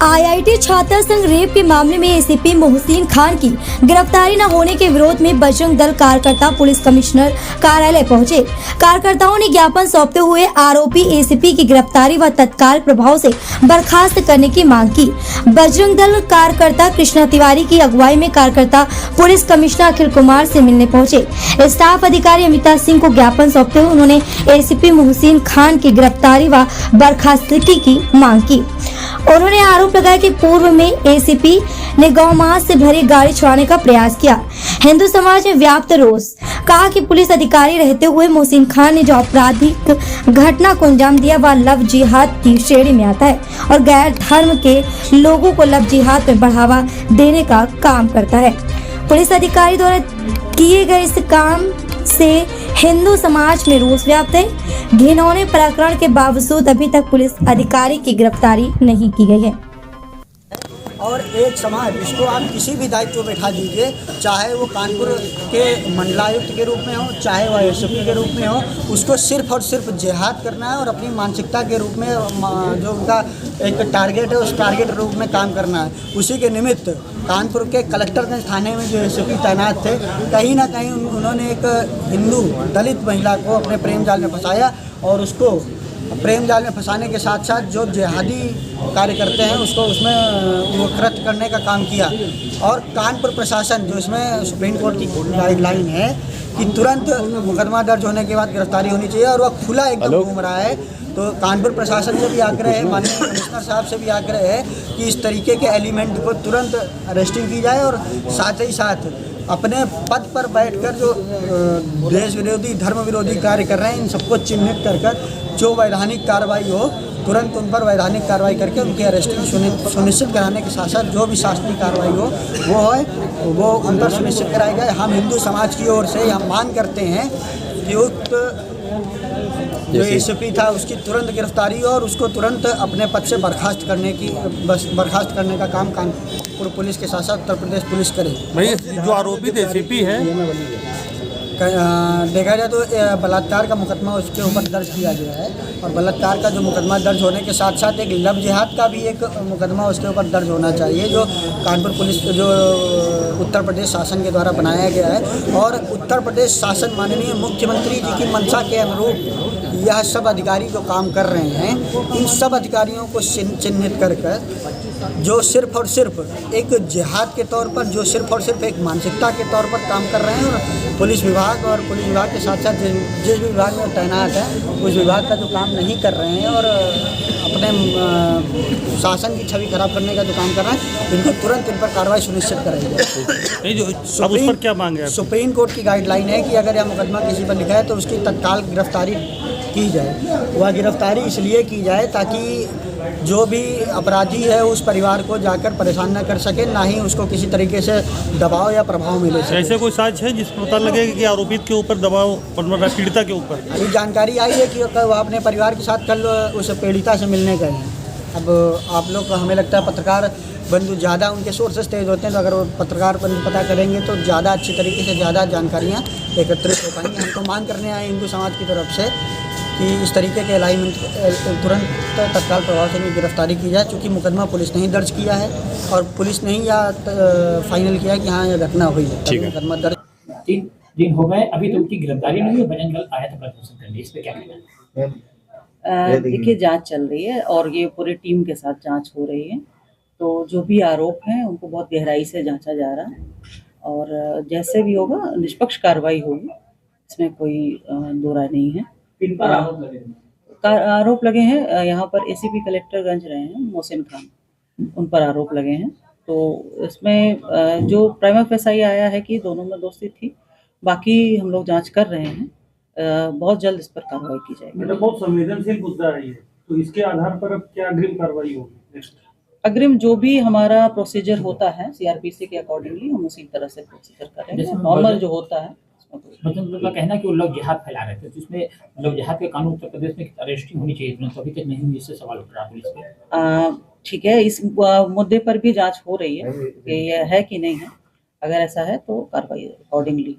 IIT छात्र संघ rape के मामले में एसीपी मोहसिन खान की गिरफ्तारी न होने के विरोध में बजरंग दल कार्यकर्ता पुलिस कमिश्नर कार्यालय पहुंचे। कार्यकर्ताओं ने ज्ञापन सौंपते हुए आरोपी एसीपी की गिरफ्तारी व तत्काल प्रभाव से बर्खास्त करने की मांग की। बजरंग दल कार्यकर्ता कृष्णा तिवारी की अगुवाई में कार्यकर्ता पुलिस कमिश्नर अखिल कुमार से मिलने पहुंचे। स्टाफ अधिकारी अमिता सिंह को ज्ञापन सौंपते हुए उन्होंने एसीपी मोहसिन खान की गिरफ्तारी व बर्खास्तगी की मांग की। उन्होंने आरोप लगाया कि पूर्व में एसीपी ने गौमांस से भरी गाड़ी छुड़ाने का प्रयास किया। हिंदू समाज में व्याप्त रोष। कहा कि पुलिस अधिकारी रहते हुए मोहसिन खान ने जो आपराधिक घटना को अंजाम दिया वह लव जिहाद की श्रेणी में आता है और गैर धर्म के लोगों को लव जिहाद में बढ़ावा देने का काम करता है। पुलिस अधिकारी द्वारा किए गए इस काम से हिंदू समाज में रोष व्याप्त है। घिनौने प्रकरण के बावजूद अभी तक पुलिस अधिकारी की गिरफ्तारी नहीं की गई है। और एक समाज इसको आप किसी भी दायित्व में बैठा दीजिए, चाहे वो कानपुर के मंडलायुक्त के रूप में हो, चाहे वह एसपी के रूप में हो, उसको सिर्फ और सिर्फ जिहाद करना है और अपनी मानसिकता के रूप में जो उनका एक टारगेट है उस टारगेट रूप में काम करना है। उसी के निमित्त कानपुर के कलेक्टरगंज थाने में जो एसपी तैनात थे, कहीं ना कहीं उन्होंने एक हिंदू दलित महिला को अपने प्रेम जाल में फंसाया और उसको प्रेम जाल में फंसाने के साथ साथ जो जिहादी कार्य करते हैं उसको उसमें वो कृत्य करने का काम किया। और कानपुर प्रशासन जो इसमें सुप्रीम कोर्ट की गाइडलाइन है कि तुरंत मुकदमा दर्ज होने के बाद गिरफ्तारी होनी चाहिए और वह खुला एकदम घूम रहा है। तो कानपुर प्रशासन से भी आग्रह है, माननीय कमिश्नर साहब से भी आग्रह है कि इस तरीके के एलिमेंट को तुरंत अरेस्टिंग की जाए और साथ ही साथ अपने पद पर बैठकर जो देश विरोधी धर्म विरोधी कार्य कर रहे हैं इन सबको चिन्हित कर जो वैधानिक कार्रवाई हो तुरंत उन पर वैधानिक कार्रवाई करके उनकी अरेस्टिंग सुनिश्चित कराने के साथ साथ जो भी शासकीय कार्रवाई हो वो उन पर सुनिश्चित कराई जाए। हम हिंदू समाज की ओर से हम मांग करते हैं कि उक्त जो एसीपी था उसकी तुरंत गिरफ्तारी और उसको तुरंत अपने पद से बर्खास्त करने का काम कानपुर पुलिस के साथ साथ उत्तर प्रदेश पुलिस करे। भाई जो आरोपित एसीपी है देखा जाए तो बलात्कार का मुकदमा उसके ऊपर दर्ज किया गया है और बलात्कार का जो मुकदमा दर्ज होने के साथ साथ एक लव जिहाद का भी एक मुकदमा उसके ऊपर दर्ज होना चाहिए जो कानपुर पुलिस जो उत्तर प्रदेश शासन के द्वारा बनाया गया है। और उत्तर प्रदेश शासन माननीय मुख्यमंत्री जी की मंशा के अनुरूप यह सब अधिकारी जो काम कर रहे हैं इन सब अधिकारियों को चिन्हित कर जो सिर्फ और सिर्फ एक जिहाद के तौर पर जो सिर्फ और सिर्फ एक मानसिकता के तौर पर काम कर रहे हैं और पुलिस विभाग के साथ साथ जिस विभाग में तैनात है उस विभाग का जो काम नहीं कर रहे हैं और अपने शासन की छवि खराब करने का जो काम कर रहे हैं इनको तुरंत इन पर कार्रवाई सुनिश्चित कराई जाए। क्या मांग है? सुप्रीम कोर्ट की गाइडलाइन है कि अगर यह मुकदमा किसी पर लिखा है तो उसकी तत्काल गिरफ्तारी की जाए। वह गिरफ्तारी इसलिए की जाए ताकि जो भी अपराधी है उस परिवार को जाकर परेशान न कर सके, ना ही उसको किसी तरीके से दबाव या प्रभाव मिले सके। ऐसे कोई साज है जिस पर पता लगेगा कि आरोपित के ऊपर दबाव पड़ रहा है, पीड़िता के ऊपर? अभी जानकारी आई है कि वह अपने परिवार के साथ कल उस पीड़िता से मिलने गए हैं। अब आप लोग को हमें लगता है पत्रकार बंधु ज़्यादा उनके सोर्सेस तेज होते हैं, तो अगर वो पत्रकार बंधु पता करेंगे तो ज़्यादा अच्छी तरीके से ज़्यादा जानकारियाँ एकत्रित हो पाएंगी। हम तो मांग करने आए हिंदू समाज की तरफ से कि इस तरीके के अलाइनमेंट तुरंत तत्काल प्रभाव से भी गिरफ्तारी की जाए, चूँकि मुकदमा पुलिस ने ही दर्ज किया है और पुलिस ने ही या फाइनल किया कि हाँ यह घटना हुई है, मुकदमा दर्ज। 3 दिन हो गए अभी तो उनकी गिरफ्तारी नहीं हुई, बजरंग दल आया था प्रदर्शन करने, इस पे क्या कहना है? देखिए जांच चल रही है और ये पूरी टीम के साथ जांच हो रही है, तो जो भी आरोप हैं उनको बहुत गहराई से जांचा जा रहा है और जैसे भी होगा निष्पक्ष कार्रवाई होगी, इसमें कोई दो राय नहीं है। किन पर आरोप लगे हैं? यहाँ पर एसीपी कलेक्टरगंज रहे हैं मोहसिन खान, उन पर आरोप लगे हैं। तो इसमें जो प्राइमा फेसाई आया है कि दोनों में दोस्ती थी, बाकी हम लोग जांच कर रहे हैं, बहुत जल्द इस पर कार्रवाई की जाएगी। मतलब बहुत संवेदनशील मुद्दा है ये, तो इसके आधार पर अब क्या अग्रिम कार्रवाई होगी? अग्रिम जो भी हमारा प्रोसीजर होता है सीआरपीसी के अकॉर्डिंगली हम उसी तरह से प्रोसीजर करेंगे, नॉर्मल जो होता है। बजरंग दल का कहना है कि वो लव जिहाद फैला रहे थे, जिसमें लव जिहाद के कानून उत्तर प्रदेश में अरेस्टिंग होनी चाहिए, तो अभी तक नहीं हुई, इससे सवाल उठ रहा है पुलिस पे। ठीक है, इस मुद्दे पर भी जांच हो रही है कि यह है कि नहीं है, अगर ऐसा है तो कार्रवाई अकॉर्डिंगली।